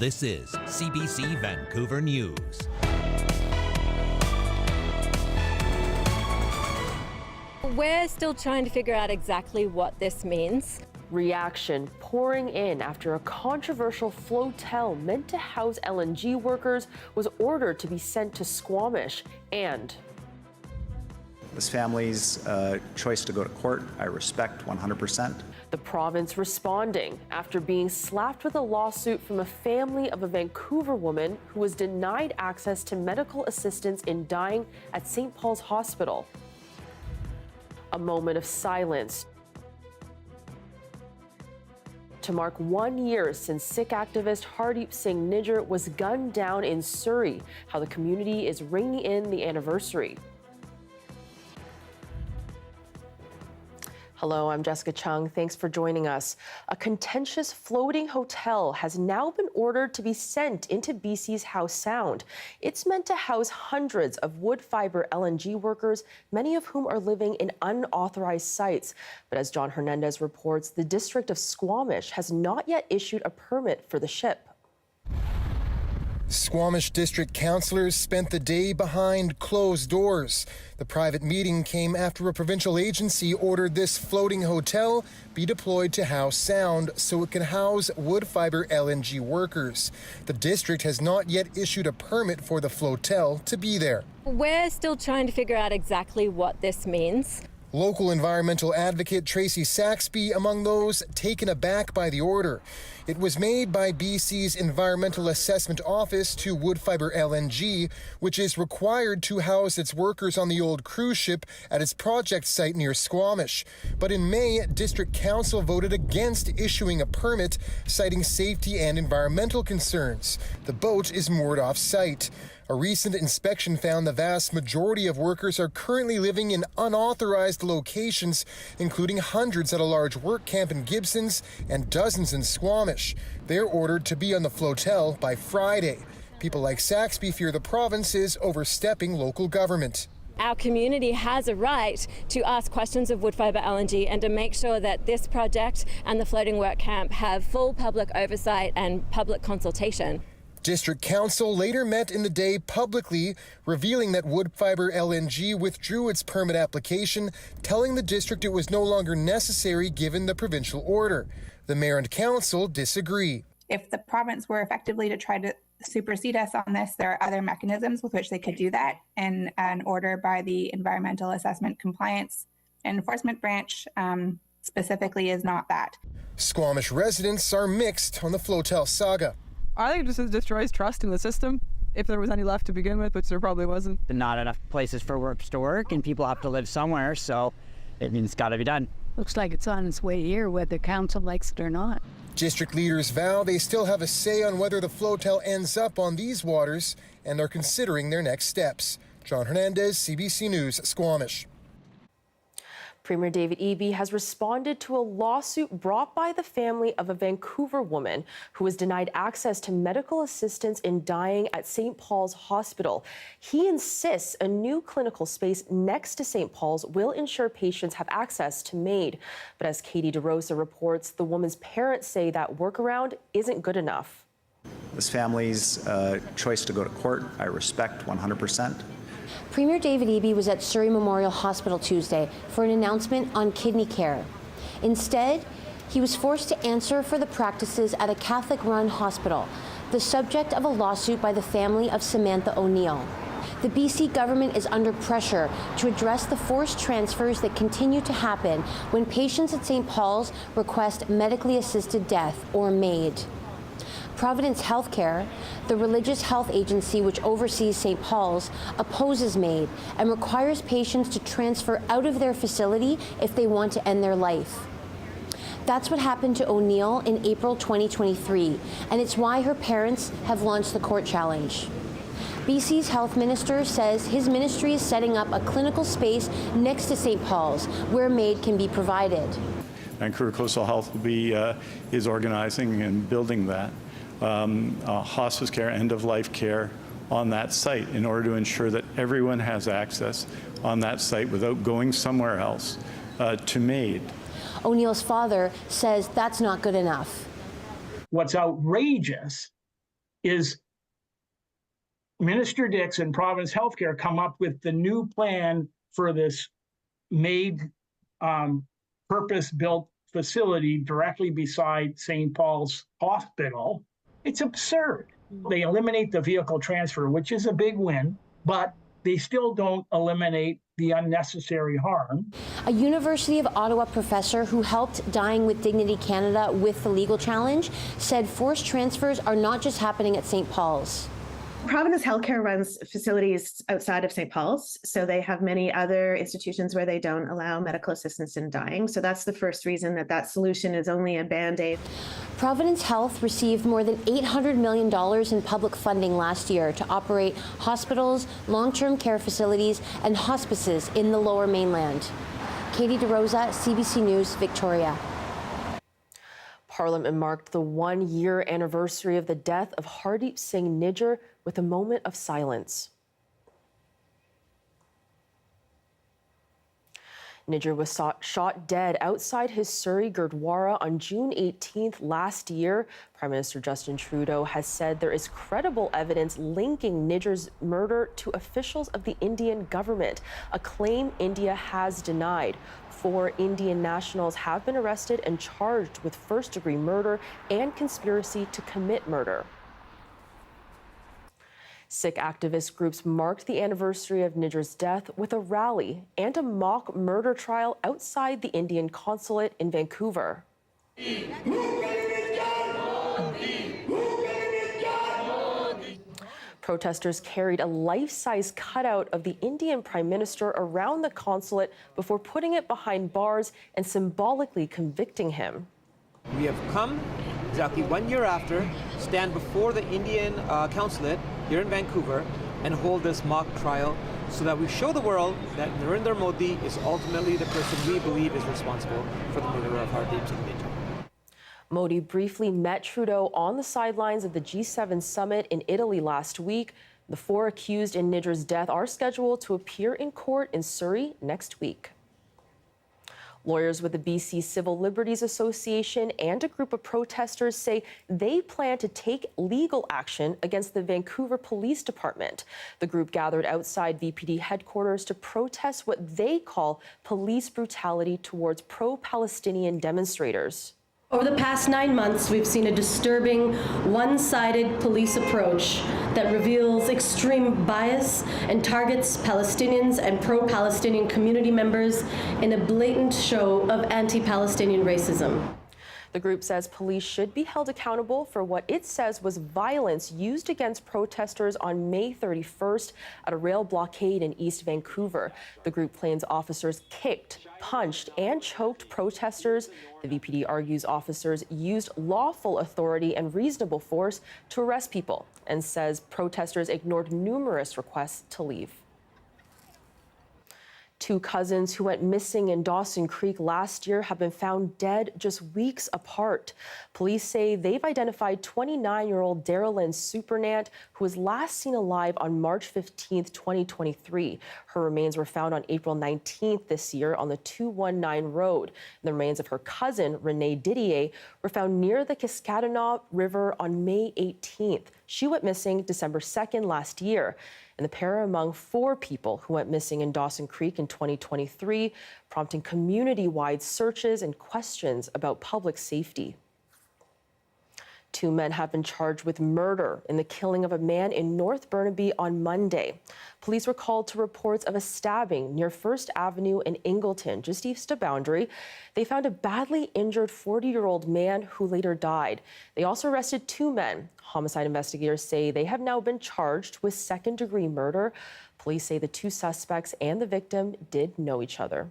This is CBC Vancouver News. We're still trying to figure out exactly what this means. Reaction pouring in after a controversial floatel meant to house LNG workers was ordered to be sent to Squamish. And this family's choice to go to court, I respect 100%. The province responding after being slapped with a lawsuit from a family of a Vancouver woman who was denied access to medical assistance in dying at St. Paul's Hospital. A moment of silence to mark 1 year since Sikh activist Hardeep Singh Nijjar was gunned down in Surrey, how the community is ringing in the anniversary. Hello, I'm Jessica Cheung. Thanks for joining us. A contentious floating hotel has now been ordered to be sent into BC's Howe Sound. It's meant to house hundreds of wood fiber LNG workers, many of whom are living in unauthorized sites. But as John Hernandez reports, the district of Squamish has not yet issued a permit for the ship. Squamish district councillors spent the day behind closed doors. The private meeting came after a provincial agency ordered this floating hotel be deployed to Howe Sound so it can house wood fiber LNG workers. The district has not yet issued a permit for the floatel to be there. We're still trying to figure out exactly what this means. Local environmental advocate Tracy Saxby among those taken aback by the order. It was made by BC's Environmental Assessment Office to wood fiber LNG, which is required to house its workers on the old cruise ship at its project site near Squamish. But in May, District Council voted against issuing a permit, citing safety and environmental concerns. The boat is moored off-site. A recent inspection found the vast majority of workers are currently living in unauthorized locations, including hundreds at a large work camp in Gibsons and dozens in Squamish. They're ordered to be on the floatel by Friday. People like Saxby fear the province is overstepping local government. Our community has a right to ask questions of wood fiber LNG and to make sure that this project and the floating work camp have full public oversight and public consultation. District Council later met in the day publicly, revealing that wood fiber LNG withdrew its permit application, telling the district it was no longer necessary given the provincial order. The mayor and council disagree. If the province were effectively to try to supersede us on this, there are other mechanisms with which they could do that, and an order by the Environmental Assessment Compliance and Enforcement Branch specifically is not that. Squamish residents are mixed on the floatel saga. I think it just destroys trust in the system, if there was any left to begin with, which there probably wasn't. Not enough places for work to work, and people have to live somewhere, so it means it's got to be done. Looks like it's on its way here, whether council likes it or not. District leaders vow they still have a say on whether the floatel ends up on these waters and are considering their next steps. John Hernandez, CBC News, Squamish. Premier David Eby has responded to a lawsuit brought by the family of a Vancouver woman who was denied access to medical assistance in dying at St. Paul's Hospital. He insists a new clinical space next to St. Paul's will ensure patients have access to MAID. But as Katie DeRosa reports, the woman's parents say that workaround isn't good enough. This family's choice to go to court, I respect 100%. Premier David Eby was at Surrey Memorial Hospital Tuesday for an announcement on kidney care. Instead, he was forced to answer for the practices at a Catholic-run hospital, the subject of a lawsuit by the family of Samantha O'Neill. The BC government is under pressure to address the forced transfers that continue to happen when patients at St. Paul's request medically assisted death, or MAID. Providence Healthcare, the religious health agency which oversees St. Paul's, opposes MAID and requires patients to transfer out of their facility if they want to end their life. That's what happened to O'Neill in April 2023, and it's why her parents have launched the court challenge. BC's health minister says his ministry is setting up a clinical space next to St. Paul's where MAID can be provided. Vancouver Coastal Health is organizing and building that. Hospice care, end-of-life care on that site in order to ensure that everyone has access on that site without going somewhere else to MAID. O'Neill's father says that's not good enough. What's outrageous is Minister Dix and Providence Healthcare come up with the new plan for this made purpose-built facility directly beside St. Paul's Hospital. It's absurd. They eliminate the vehicle transfer, which is a big win, but they still don't eliminate the unnecessary harm. A University of Ottawa professor who helped Dying with Dignity Canada with the legal challenge said forced transfers are not just happening at St. Paul's. Providence Healthcare runs facilities outside of St. Paul's, so they have many other institutions where they don't allow medical assistance in dying. So that's the first reason that solution is only a Band-Aid. Providence Health received more than $800 million in public funding last year to operate hospitals, long-term care facilities, and hospices in the Lower Mainland. Katie DeRosa, CBC News, Victoria. Parliament marked the one-year anniversary of the death of Hardeep Singh Nijjar with a moment of silence. Nijjar was shot dead outside his Surrey Gurdwara on June 18th last year. Prime Minister Justin Trudeau has said there is credible evidence linking Nijjar's murder to officials of the Indian government, a claim India has denied. 4 Indian nationals have been arrested and charged with first-degree murder and conspiracy to commit murder. Sikh activist groups marked the anniversary of Nijjar's death with a rally and a mock murder trial outside the Indian consulate in Vancouver. Protesters carried a life-size cutout of the Indian Prime Minister around the consulate before putting it behind bars and symbolically convicting him. We have come exactly 1 year after, stand before the Indian consulate here in Vancouver and hold this mock trial so that we show the world that Narendra Modi is ultimately the person we believe is responsible for the murder of Hardeep Singh Nijjar. Modi briefly met Trudeau on the sidelines of the G7 summit in Italy last week. The 4 accused in Nijjar's death are scheduled to appear in court in Surrey next week. Lawyers with the BC Civil Liberties Association and a group of protesters say they plan to take legal action against the Vancouver Police Department. The group gathered outside VPD headquarters to protest what they call police brutality towards pro-Palestinian demonstrators. Over the past 9 months, we've seen a disturbing, one-sided police approach that reveals extreme bias and targets Palestinians and pro-Palestinian community members in a blatant show of anti-Palestinian racism. The group says police should be held accountable for what it says was violence used against protesters on May 31st at a rail blockade in East Vancouver. The group claims officers kicked, punched, and choked protesters. The VPD argues officers used lawful authority and reasonable force to arrest people and says protesters ignored numerous requests to leave. 2 cousins who went missing in Dawson Creek last year have been found dead just weeks apart. Police say they've identified 29-year-old Darylyn Supernant, who was last seen alive on March 15, 2023. Her remains were found on April 19th this year on the 219 road. The remains of her cousin, Renee Didier, were found near the Kiskadanaw River on May 18th. She went missing December 2nd last year. And the pair are among 4 people who went missing in Dawson Creek in 2023, prompting community-wide searches and questions about public safety. 2 men have been charged with murder in the killing of a man in North Burnaby on Monday. Police were called to reports of a stabbing near First Avenue in Ingleton, just east of Boundary. They found a badly injured 40-year-old man who later died. They also arrested 2 men. Homicide investigators say they have now been charged with second-degree murder. Police say the 2 suspects and the victim did know each other.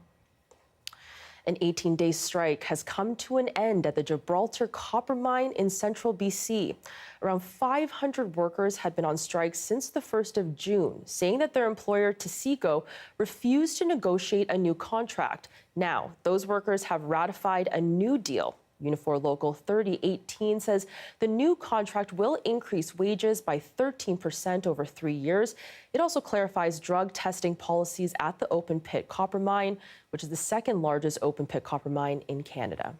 An 18-day strike has come to an end at the Gibraltar copper mine in central BC. Around 500 workers had been on strike since the 1st of June, saying that their employer, Taseko, refused to negotiate a new contract. Now, those workers have ratified a new deal. Unifor Local 3018 says the new contract will increase wages by 13% over 3 years. It also clarifies drug testing policies at the open pit copper mine, which is the 2nd largest open pit copper mine in Canada.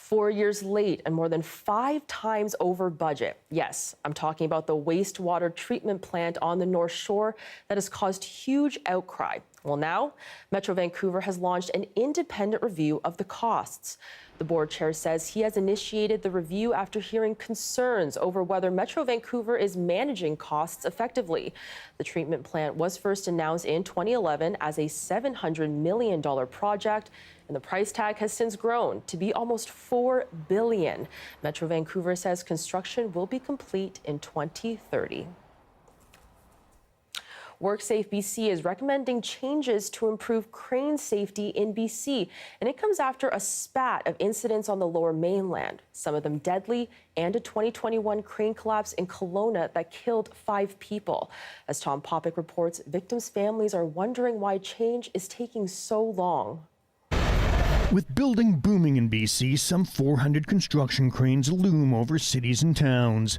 4 years late and more than 5 times over budget. Yes, I'm talking about the wastewater treatment plant on the North Shore that has caused huge outcry. Well, now, Metro Vancouver has launched an independent review of the costs. The board chair says he has initiated the review after hearing concerns over whether Metro Vancouver is managing costs effectively. The treatment plant was first announced in 2011 as a $700 million project, and the price tag has since grown to be almost $4 billion. Metro Vancouver says construction will be complete in 2030. WorkSafe BC is recommending changes to improve crane safety in BC, and it comes after a spat of incidents on the Lower Mainland, some of them deadly, and a 2021 crane collapse in Kelowna that killed 5 people. As Tom Popick reports, victims' families are wondering why change is taking so long. With building booming in BC, some 400 construction cranes loom over cities and towns.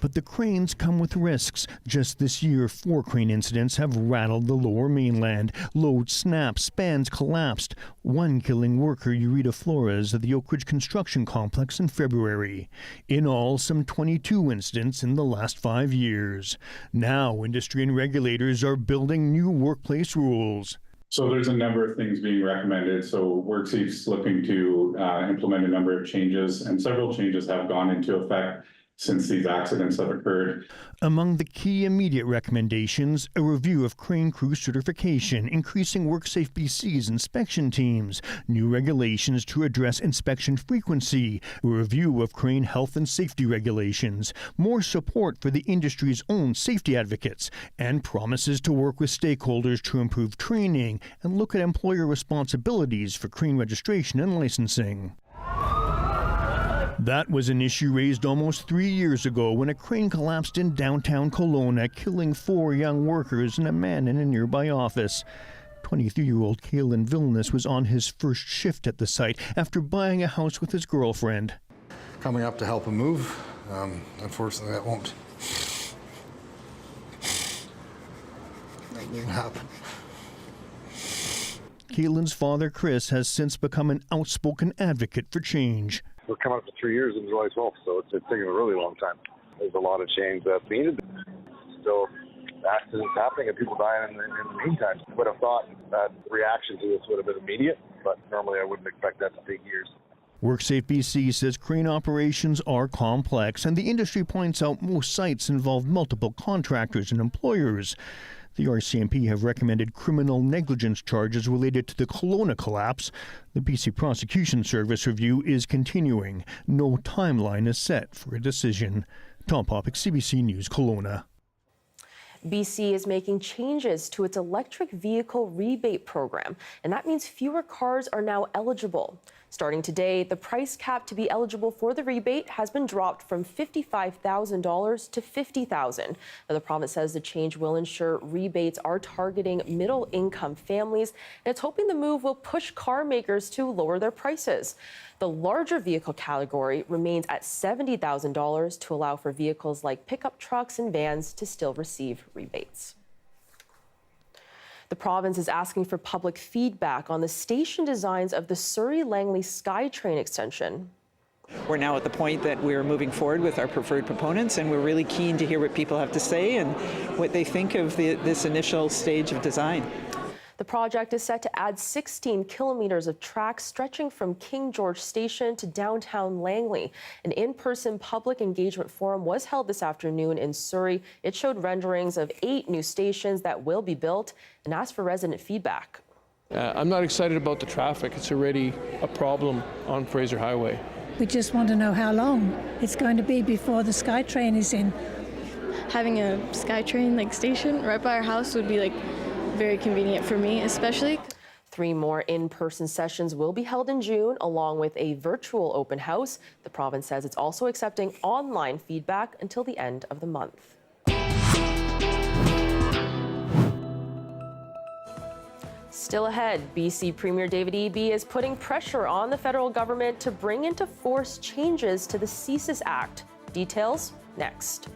But the cranes come with risks. Just this year, 4 crane incidents have rattled the Lower Mainland. Loads snapped, spans collapsed, one killing worker Eureka Flores at the Oak Ridge Construction Complex in February. In all, some 22 incidents in the last 5 years. Now, industry and regulators are building new workplace rules. So there's a number of things being recommended. So WorkSafe's looking to implement a number of changes, and several changes have gone into effect since these accidents have occurred. Among the key immediate recommendations, a review of crane crew certification, increasing WorkSafe BC's inspection teams, new regulations to address inspection frequency, a review of crane health and safety regulations, more support for the industry's own safety advocates, and promises to work with stakeholders to improve training and look at employer responsibilities for crane registration and licensing. That was an issue raised almost 3 years ago when a crane collapsed in downtown Kelowna, killing 4 young workers and a man in a nearby office. 23-year-old Kalen Vilnius was on his first shift at the site after buying a house with his girlfriend. Coming up to help him move. Unfortunately, that won't happen. Kalen's father, Chris, has since become an outspoken advocate for change. We're coming up to 3 years in July 12th, so it's taking a really long time. There's a lot of change that's needed. Still accidents happening and people dying in the meantime. I would have thought that reaction to this would have been immediate, but normally I wouldn't expect that to take years. WorkSafe BC says crane operations are complex, and the industry points out most sites involve multiple contractors and employers. The RCMP have recommended criminal negligence charges related to the Kelowna collapse. The BC Prosecution Service review is continuing. No timeline is set for a decision. Tom Popick, CBC News, Kelowna. BC is making changes to its electric vehicle rebate program, and that means fewer cars are now eligible. Starting today, the price cap to be eligible for the rebate has been dropped from $55,000 to $50,000. Now, the province says the change will ensure rebates are targeting middle-income families, and it's hoping the move will push car makers to lower their prices. The larger vehicle category remains at $70,000 to allow for vehicles like pickup trucks and vans to still receive rebates. The province is asking for public feedback on the station designs of the Surrey-Langley SkyTrain extension. We're now at the point that we're moving forward with our preferred proponents, and we're really keen to hear what people have to say and what they think of this initial stage of design. The project is set to add 16 kilometers of tracks stretching from King George Station to downtown Langley. An in-person public engagement forum was held this afternoon in Surrey. It showed renderings of 8 new stations that will be built and asked for resident feedback. I'm not excited about the traffic. It's already a problem on Fraser Highway. We just want to know how long it's going to be before the SkyTrain is in. Having a SkyTrain station right by our house would be very convenient for me, especially. 3 more in-person sessions will be held in June, along with a virtual open house. The province says it's also accepting online feedback until the end of the month. Still ahead, BC Premier David Eby is putting pressure on the federal government to bring into force changes to the CSIS Act. Details next.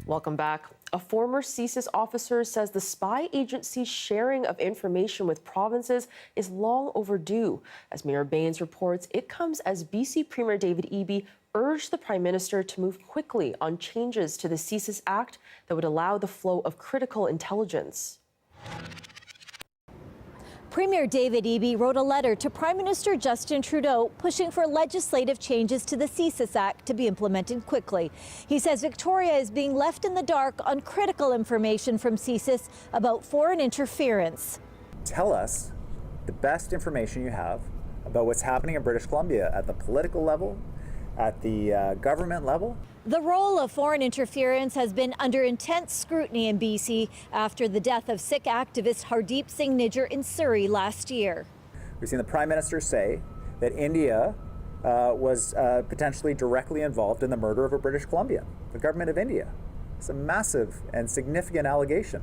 Welcome back. A former CSIS officer says the spy agency's sharing of information with provinces is long overdue. As Mayor Baines reports, it comes as BC Premier David Eby urged the Prime Minister to move quickly on changes to the CSIS Act that would allow the flow of critical intelligence. Premier David Eby wrote a letter to Prime Minister Justin Trudeau pushing for legislative changes to the CSIS Act to be implemented quickly. He says Victoria is being left in the dark on critical information from CSIS about foreign interference. Tell us the best information you have about what's happening in British Columbia at the political level, at the government level. The role of foreign interference has been under intense scrutiny in BC after the death of Sikh activist Hardeep Singh Nijjar in Surrey last year. We've seen the Prime Minister say that India was potentially directly involved in the murder of a British Columbian, the government of India. It's a massive and significant allegation.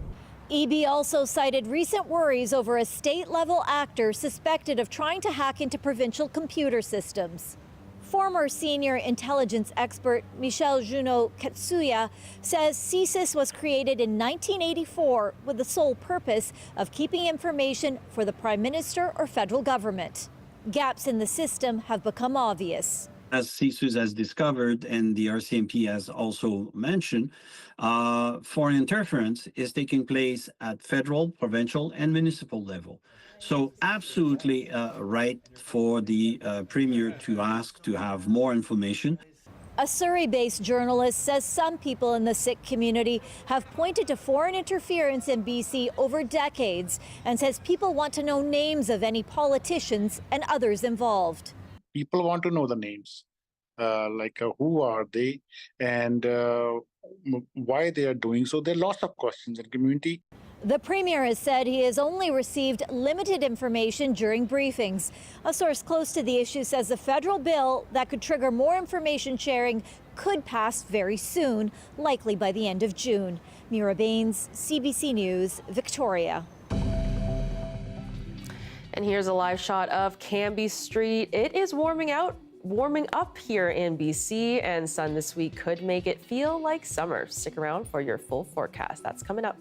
Eby also cited recent worries over a state-level actor suspected of trying to hack into provincial computer systems. Former senior intelligence expert Michelle Junot Katsuya says CSIS was created in 1984 with the sole purpose of keeping information for the Prime Minister or federal government. Gaps in the system have become obvious. As CSIS has discovered and the RCMP has also mentioned, foreign interference is taking place at federal, provincial, and municipal level. So absolutely right for the Premier to ask to have more information. A Surrey-based journalist says some people in the Sikh community have pointed to foreign interference in BC over decades and says people want to know names of any politicians and others involved. People want to know the names, who are they and why they are doing so. There are lots of questions in the community. The Premier has said he has only received limited information during briefings. A source close to the issue says the federal bill that could trigger more information sharing could pass very soon, likely by the end of June. Mira Baines, CBC News, Victoria. And here's a live shot of Cambie Street. It is warming up here in BC, and sun this week could make it feel like summer. Stick around for your full forecast. That's coming up.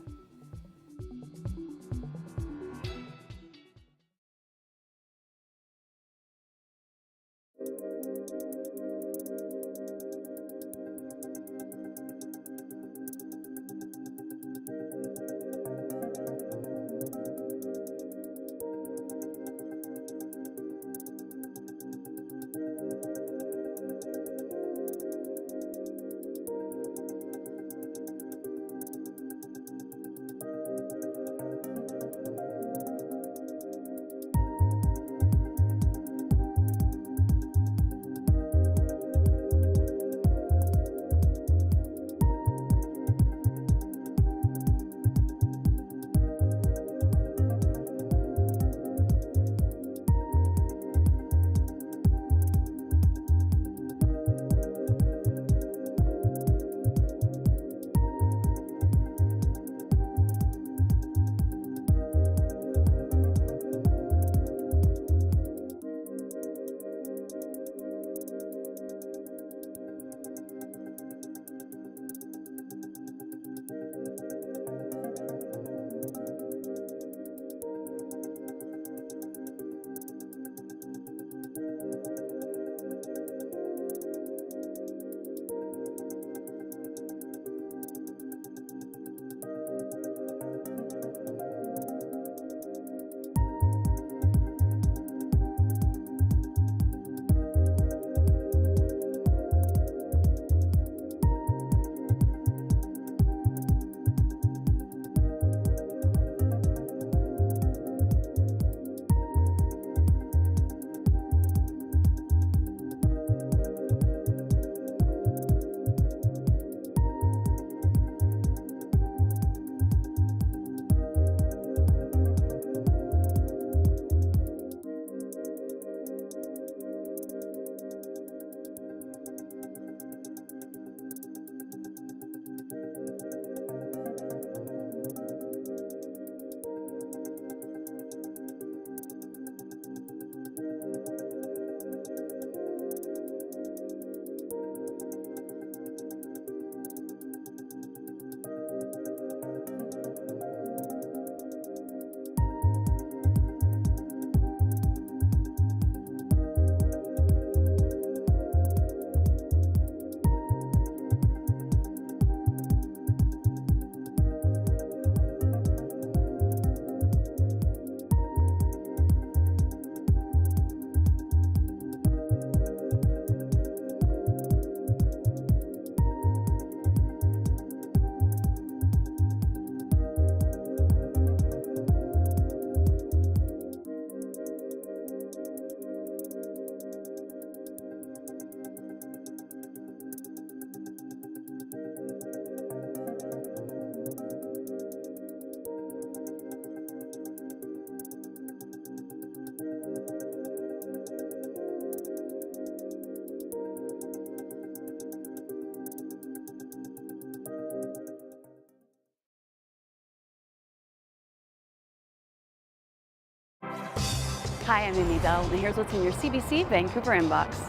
Hi, I'm Amy Bell, and here's what's in your CBC Vancouver inbox.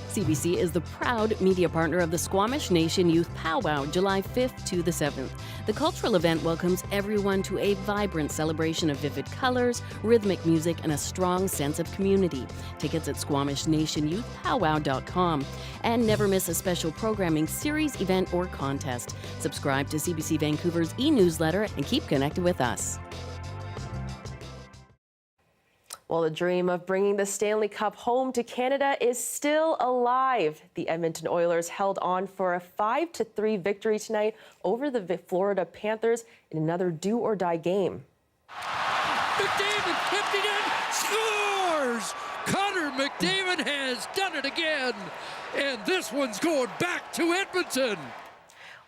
CBC is the proud media partner of the Squamish Nation Youth Powwow, July 5th to the 7th. The cultural event welcomes everyone to a vibrant celebration of vivid colors, rhythmic music, and a strong sense of community. Tickets at SquamishNationYouthPowwow.com. And never miss a special programming series, event, or contest. Subscribe to CBC Vancouver's e-newsletter and keep connected with us. Well, the dream of bringing the Stanley Cup home to Canada is still alive. The Edmonton Oilers held on for a 5-3 victory tonight over the Florida Panthers in another do-or-die game. McDavid tipped it in, scores! Connor McDavid has done it again, and this one's going back to Edmonton.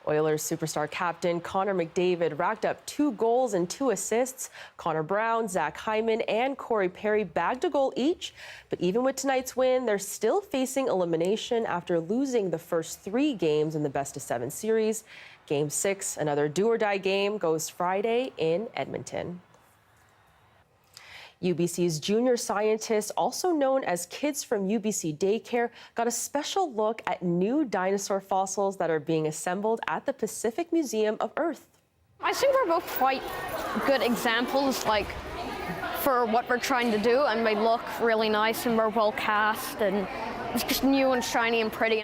Oilers superstar captain Connor McDavid racked up 2 goals and 2 assists. Connor Brown, Zach Hyman, and Corey Perry bagged a goal each. But even with tonight's win, they're still facing elimination after losing the first 3 games in the best-of-7 series. Game 6, another do-or-die game, goes Friday in Edmonton. UBC's junior scientists, also known as Kids from UBC Daycare, got a special look at new dinosaur fossils that are being assembled at the Pacific Museum of Earth. I think we're both quite good examples, like, for what we're trying to do, and they look really nice and we're well cast and it's just new and shiny and pretty.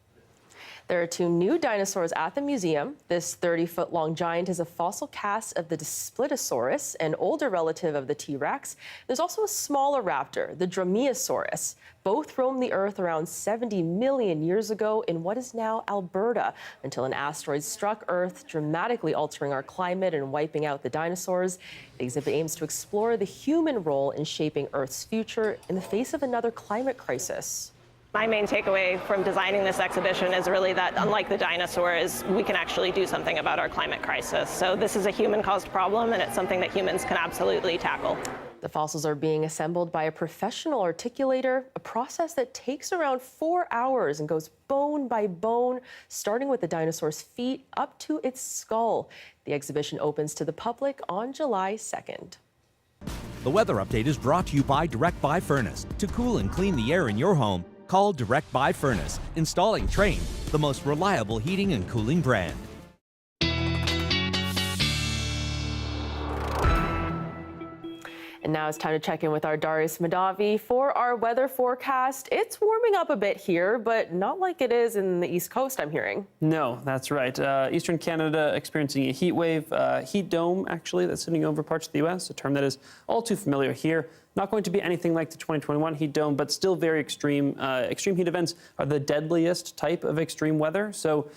There are 2 new dinosaurs at the museum. This 30-foot-long giant is a fossil cast of the Daspletosaurus, an older relative of the T-Rex. There's also a smaller raptor, the Dromaeosaurus. Both roamed the Earth around 70 million years ago in what is now Alberta, until an asteroid struck Earth, dramatically altering our climate and wiping out the dinosaurs. The exhibit aims to explore the human role in shaping Earth's future in the face of another climate crisis. My main takeaway from designing this exhibition is really that, unlike the dinosaurs, we can actually do something about our climate crisis. So this is a human-caused problem, and it's something that humans can absolutely tackle. The fossils are being assembled by a professional articulator, a process that takes around 4 hours and goes bone by bone, starting with the dinosaur's feet up to its skull. The exhibition opens to the public on July 2nd. The weather update is brought to you by Direct Buy Furnace. To cool and clean the air in your home, call Direct Buy Furnace, installing Train, the most reliable heating and cooling brand. And now it's time to check in with our Darius Madavi for our weather forecast. It's warming up a bit here, but not like it is in the East Coast, I'm hearing. No, that's right. Eastern Canada experiencing a heat wave, heat dome, actually, that's sitting over parts of the U.S., a term that is all too familiar here. Not going to be anything like the 2021 heat dome, but still very extreme. Extreme heat events are the deadliest type of extreme weather. So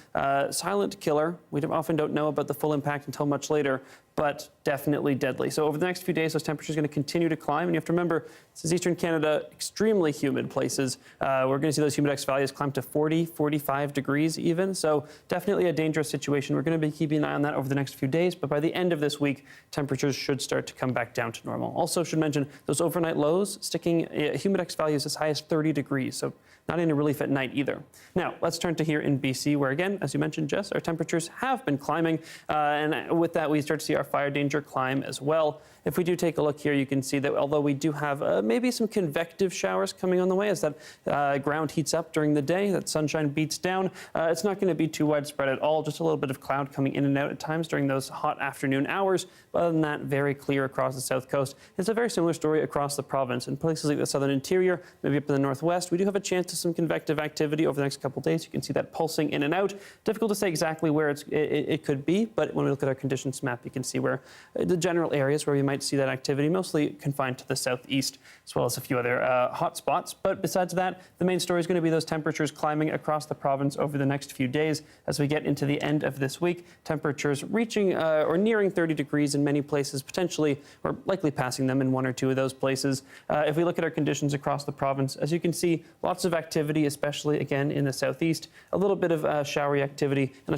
silent killer. We often don't know about the full impact until much later, but definitely deadly. So over the next few days, those temperatures are going to continue to climb. And you have to remember, this is Eastern Canada, extremely humid places. We're going to see those humidex values climb to 40, 45 degrees even. So definitely a dangerous situation. We're going to be keeping an eye on that over the next few days. But by the end of this week, temperatures should start to come back down to normal. Also should mention those overnight lows sticking humidex values as high as 30 degrees. So not any relief at night either. Now, let's turn to here in BC, where again, as you mentioned, Jess, our temperatures have been climbing. And with that, we start to see our fire danger climb as well. If we do take a look here, you can see that although we do have maybe some convective showers coming on the way as that ground heats up during the day, that sunshine beats down, it's not going to be too widespread at all, just a little bit of cloud coming in and out at times during those hot afternoon hours. But other than that, very clear across the south coast. It's a very similar story across the province. In places like the southern interior, maybe up in the northwest, we do have a chance of some convective activity over the next couple of days. You can see that pulsing in and out. Difficult to say exactly where it could be, but when we look at our conditions map, you can see where the general areas where we might see that activity, mostly confined to the southeast, as well as a few other hot spots. But besides that, the main story is going to be those temperatures climbing across the province over the next few days as we get into the end of this week. Temperatures reaching or nearing 30 degrees in many places, potentially or likely passing them in 1 or 2 of those places. If we look at our conditions across the province, as you can see, lots of activity, especially again in the southeast, a little bit of showery activity. And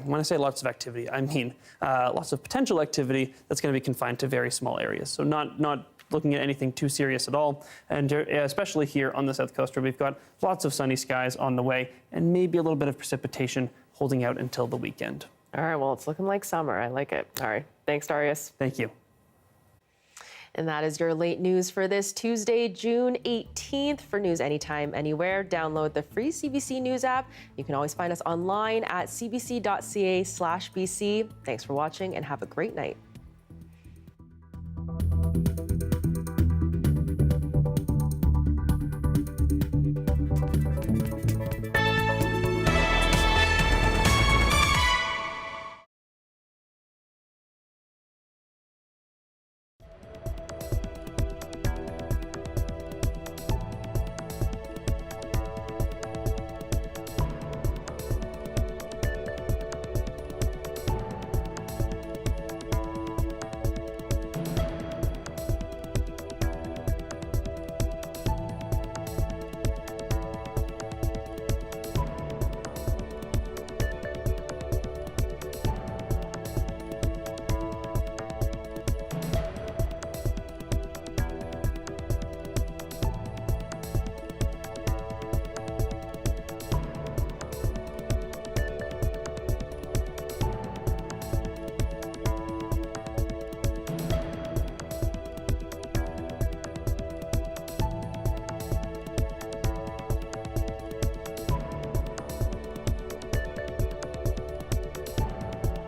when I say lots of activity, I mean lots of potential activity that's going to be confined to very small areas. So not looking at anything too serious at all. And especially here on the south coast, where we've got lots of sunny skies on the way and maybe a little bit of precipitation holding out until the weekend. All right, well, it's looking like summer. I like it. All right, thanks, Darius. Thank you. And that is your late news for this Tuesday, June 18th. For news anytime, anywhere, download the free CBC News app. You can always find us online at cbc.ca/BC. Thanks for watching and have a great night.